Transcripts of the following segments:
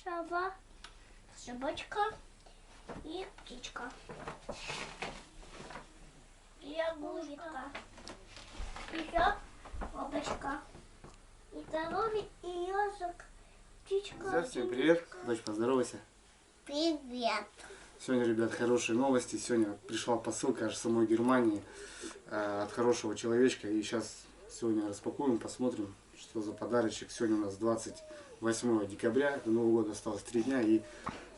Сова, собачка и птичка. Ягулечка. Еще бабочка. И коровик, и ежик. Птичка. Всем привет. Дочь, поздоровайся. Привет. Сегодня, ребят, хорошие новости. Сегодня пришла посылка аж с самой Германии от хорошего человечка. И сейчас сегодня распакуем, посмотрим, что за подарочек. Сегодня у нас 28 декабря. До Нового года осталось 3 дня. И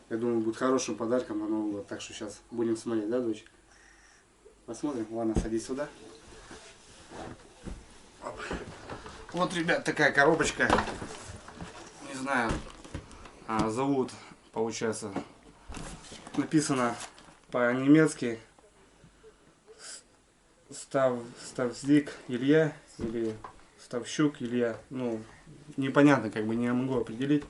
я думаю, будет хорошим подарком на Новый год. Так что сейчас будем смотреть, да, дочь? Посмотрим. Ладно, садись сюда. Оп. Вот, ребят, такая коробочка. Не знаю, зовут, получается, написано по-немецки Ставзик Илья или Ставщук Илья. Ну, непонятно, как бы не могу определить.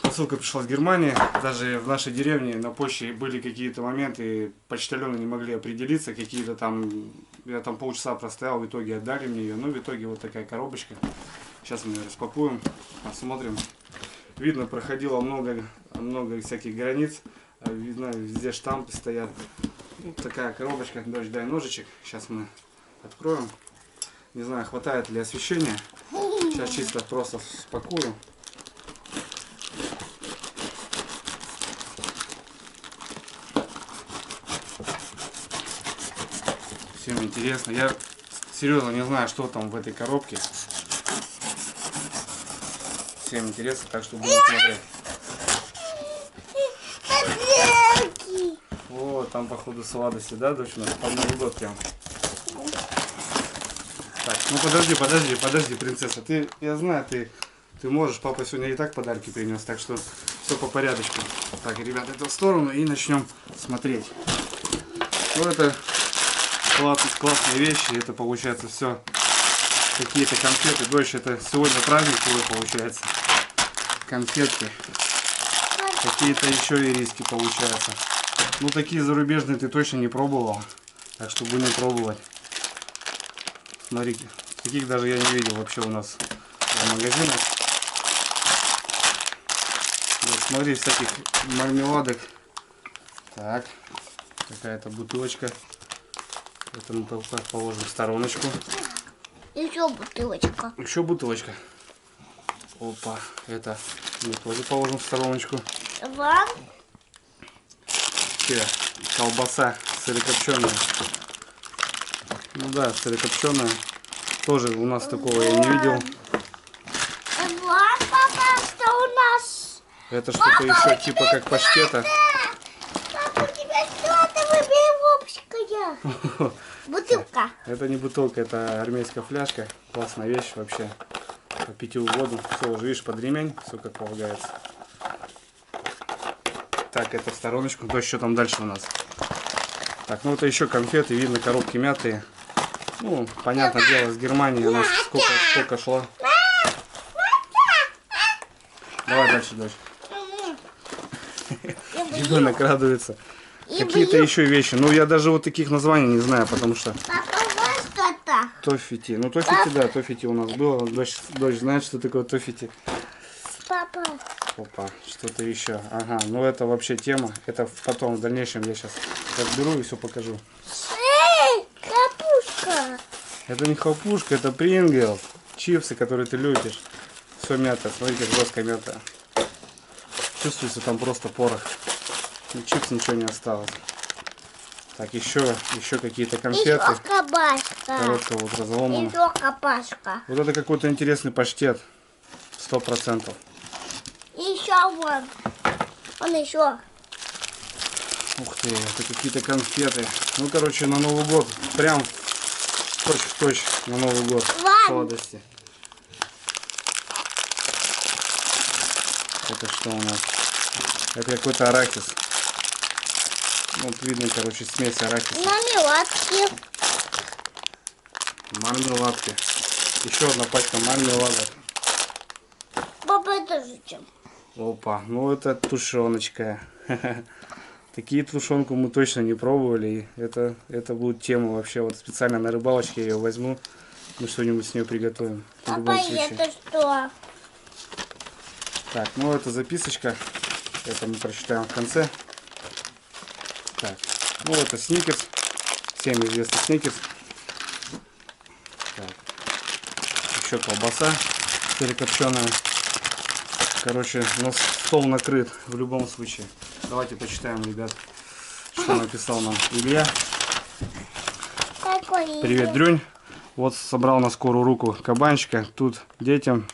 Посылка пришла с Германии. Даже в нашей деревне на почте были какие-то моменты, почтальоны не могли определиться, какие-то там. Я там полчаса простоял, в итоге отдали мне ее. Ну, в итоге вот такая коробочка. Сейчас мы ее распакуем, посмотрим. Видно, проходило много всяких границ. Видно, везде штампы стоят. Вот такая коробочка. Дочь, дай ножичек. Сейчас мы откроем. Не знаю, хватает ли освещения. Сейчас чисто просто спакую. Всем интересно. Я серьезно не знаю, что там в этой коробке. Всем интересно, так что будем смотреть. О, там походу сладости, да, дочь, у нас под Новый год прям. Так, ну подожди, принцесса. Я знаю, ты можешь, папа сегодня и так подарки принес, так что все по порядочку. Так, ребят, это в сторону и начнем смотреть. Ну, это классные вещи, это получается все какие-то конфеты. Дочь, это сегодня праздник твой получается. Конфетки. Какие-то еще ириски получаются. Ну, такие зарубежные ты точно не пробовал. Так что будем пробовать. Смотрите, таких даже я не видел вообще у нас в магазинах. Вот, смотри, всяких мармеладок. Так, какая-то бутылочка. Это мы положим в стороночку. Еще бутылочка. Еще бутылочка. Опа, это мы тоже положим в стороночку. Вам? Колбаса сырокопченая. Ну да, сырокопченая. Тоже у нас такого я не видел. Вам, папа, что у нас? Это что-то еще типа как паштета. Папа, у тебя что-то выберовская. Бутылка. Это не бутылка, это армейская фляжка. Классная вещь вообще. По питью воду. Все, уже видишь, под ремень. Все как полагается. Так, это в стороночку. То, что там дальше у нас. Так, ну это еще конфеты. Видно, коробки мятые. Ну, понятное дело, с Германии она сколько шла. Давай дальше, дальше. Ребенок радуется. Какие-то еще вещи. Ну, я даже вот таких названий не знаю, потому что... Папа, вот что-то. Тоффити. Ну, тоффити, да, тоффити у нас было. Дочь знает, что такое тоффити. Папа. Опа, что-то еще. Ага, ну это вообще тема. Это потом, в дальнейшем я сейчас разберу и все покажу. Эй, капушка. Это не хлопушка, это Принглс. Чипсы, которые ты любишь. Все мята, смотрите, жесткая мята. Чувствуется там просто порох. Чипс ничего не осталось. Так, еще какие-то конфеты. Еще кабашка. Коробка вот разломана. Еще кабашка. Вот это какой-то интересный паштет. 100%. Еще вон. Он еще. Ух ты, это какие-то конфеты. Ну, короче, на Новый год. Прям точь-в-точь на Новый год. Сладости. Это что у нас? Это какой-то арахис. Вот видно, короче, смесь арахиса. Мармеладки. Мармеладки. Еще одна пачка мармеладок. Папа, это зачем? Опа, ну это тушеночка. Такие тушенку мы точно не пробовали. И это будет тема вообще. Вот специально на рыбалочке я ее возьму. Мы что-нибудь с нее приготовим. Папа, это что? Так, ну это записочка. Это мы прочитаем в конце. Так, ну это сникерс. Всем известный сникерс. Так. Еще колбаса перекопченая. Короче, у нас стол накрыт в любом случае. Давайте почитаем, ребят, что написал нам Илья. Привет, Дрюнь. Вот собрал на скорую руку кабанчика. Тут детям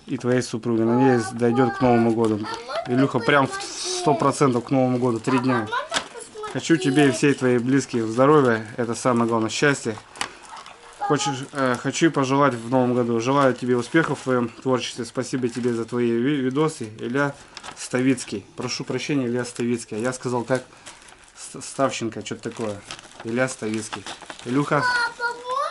и твоей супруге. Надеюсь, дойдет к Новому году. Илюха, прям 100% к Новому году. 3 дня. Хочу тебе и всей твоей близких здоровья. Это самое главное. Счастье. Хочу пожелать в Новом году. Желаю тебе успехов в твоем творчестве. Спасибо тебе за твои видосы. Илья Ставицкий. Прошу прощения, Илья Ставицкий. Я сказал так. Ставченко, что-то такое. Илья Ставицкий. Илюха,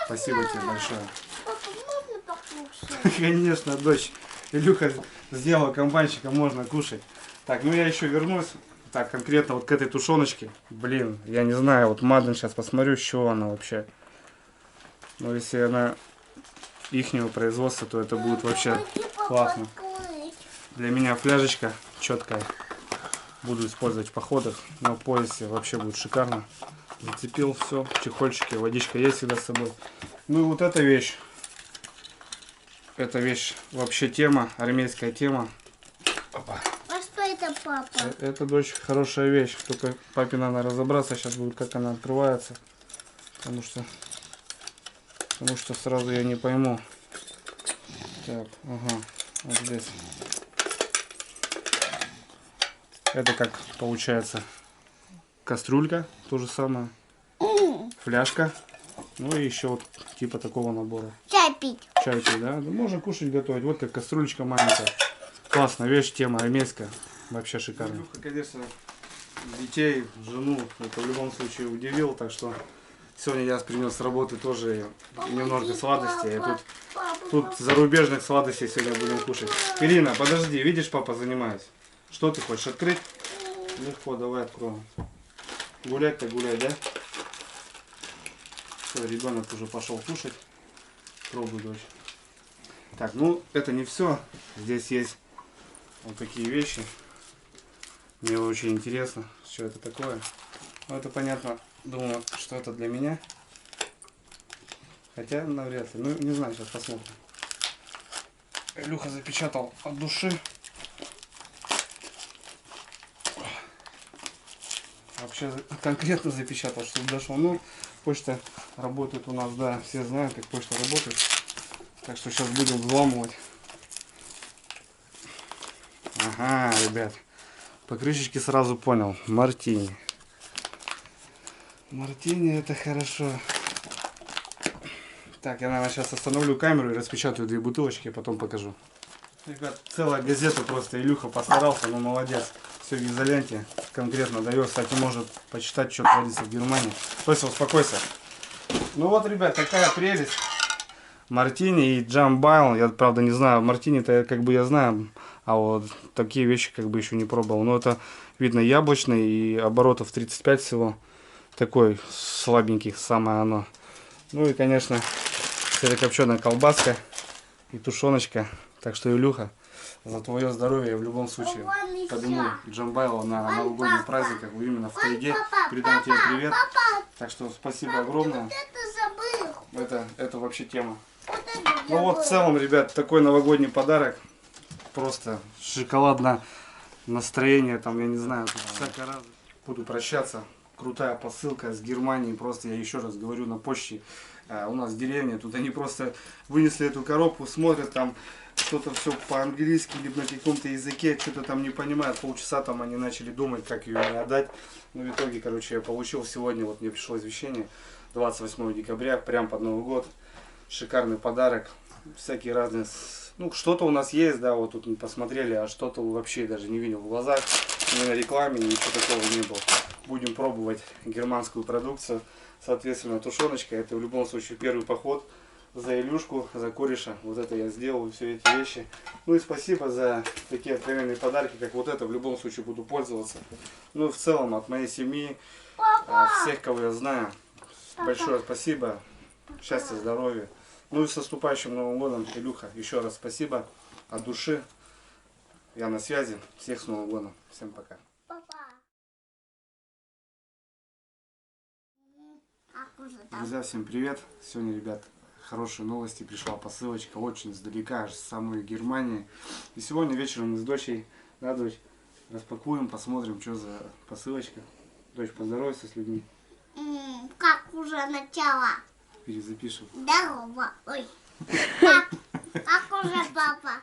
спасибо тебе большое. Папа, можно покушать? Конечно, дочь. Илюха сделал комбайнчика, можно кушать. Так, ну я еще вернусь. Так, конкретно вот к этой тушеночке. Блин, я не знаю, вот Маден сейчас посмотрю, с чего она вообще. Но если она ихнего производства, то это будет вообще классно. Для меня фляжечка четкая. Буду использовать в походах. На поясе вообще будет шикарно. Зацепил все, в чехольчике, водичка есть всегда с собой. Ну и вот эта вещь. Эта вещь вообще тема, армейская тема. Опа. А что это, папа? Это, дочь, хорошая вещь. Только папе надо разобраться сейчас будет, как она открывается. Потому что сразу я не пойму. Так, ага, вот здесь. Это как получается кастрюлька, то же самое. Фляжка. Ну и еще вот типа такого набора. Чай пить. Чай пить, да? Ну, можно кушать, готовить. Вот как кастрюлечка маленькая. Классная вещь, тема армейская. Вообще шикарно. Конечно, детей, жену, это в любом случае удивил. Так что сегодня я принес с работы тоже немного сладостей. Тут зарубежных сладостей сегодня будем кушать. Ирина, подожди, видишь, папа занимается. Что ты хочешь открыть? Легко, давай откроем. Гулять-то гулять, да? Все, ребенок уже пошел кушать. Пробуй, дочь. Так, ну это не все. Здесь есть вот такие вещи. Мне очень интересно, что это такое. Ну это понятно. Думаю, что это для меня. Хотя навряд ли. Ну не знаю, сейчас посмотрим. Илюха запечатал от души. Вообще конкретно запечатал, чтобы дошло. Ну, почта работает у нас, да, все знают, как почта работает. Так что сейчас будем взламывать. Ага, ребят, по крышечке сразу понял. Мартини. Мартини это хорошо. Так, я, наверное, сейчас остановлю камеру и распечатаю 2 бутылочки, а потом покажу. Ребят, целая газета просто. Илюха постарался, но молодец. Все в изоленте конкретно дает. Кстати, может почитать, что творится в Германии. Тося, успокойся. Ну вот, ребят, такая прелесть. Мартини и Джамбайл. Я, правда, не знаю. Мартини-то как бы я знаю. А вот такие вещи как бы еще не пробовал. Но это, видно, яблочный и оборотов 35 всего. Такой слабенький, самое оно. Ну и, конечно, сырокопченая колбаска и тушеночка. Так что, Илюха, за твое здоровье я в любом случае подниму Джамбайла на новогодних праздниках, именно в тайге. Передам тебе привет. Так что спасибо огромное. Это вообще тема. Ну вот в целом, ребят, такой новогодний подарок. Просто шоколадное настроение, там, я не знаю, тут всякое разное. Буду прощаться. Крутая посылка с Германии. Просто я еще раз говорю, на почте. У нас деревня. Тут они просто вынесли эту коробку, смотрят там что-то все по-английски, либо на каком-то языке, что-то там не понимают. Полчаса там они начали думать, как ее мне отдать. Но в итоге, короче, я получил сегодня, вот мне пришло извещение, 28 декабря, прям под Новый год. Шикарный подарок. Всякие разные... Ну, что-то у нас есть, да, вот тут мы посмотрели, а что-то вообще даже не видел в глазах. Ни на рекламе, ничего такого не было. Будем пробовать германскую продукцию. Соответственно, тушеночка, это в любом случае первый поход за Илюшку, за кореша. Вот это я сделал, все эти вещи. Ну и спасибо за такие откровенные подарки, как вот это. В любом случае буду пользоваться. Ну и в целом от моей семьи, всех, кого я знаю, большое спасибо. Счастья, здоровья. Ну и с наступающим Новым годом, Илюха, еще раз спасибо от души. Я на связи. Всех с Новым годом. Всем пока. Папа. Как уже там? Друзья, всем привет. Сегодня, ребят, хорошие новости. Пришла посылочка очень издалека, аж с самой Германии. И сегодня вечером мы с дочей, да, дочь, распакуем, посмотрим, что за посылочка. Дочь, поздоровайся с людьми. Как уже начало? Перезапишем. Здорово. Ой. Как уже, папа?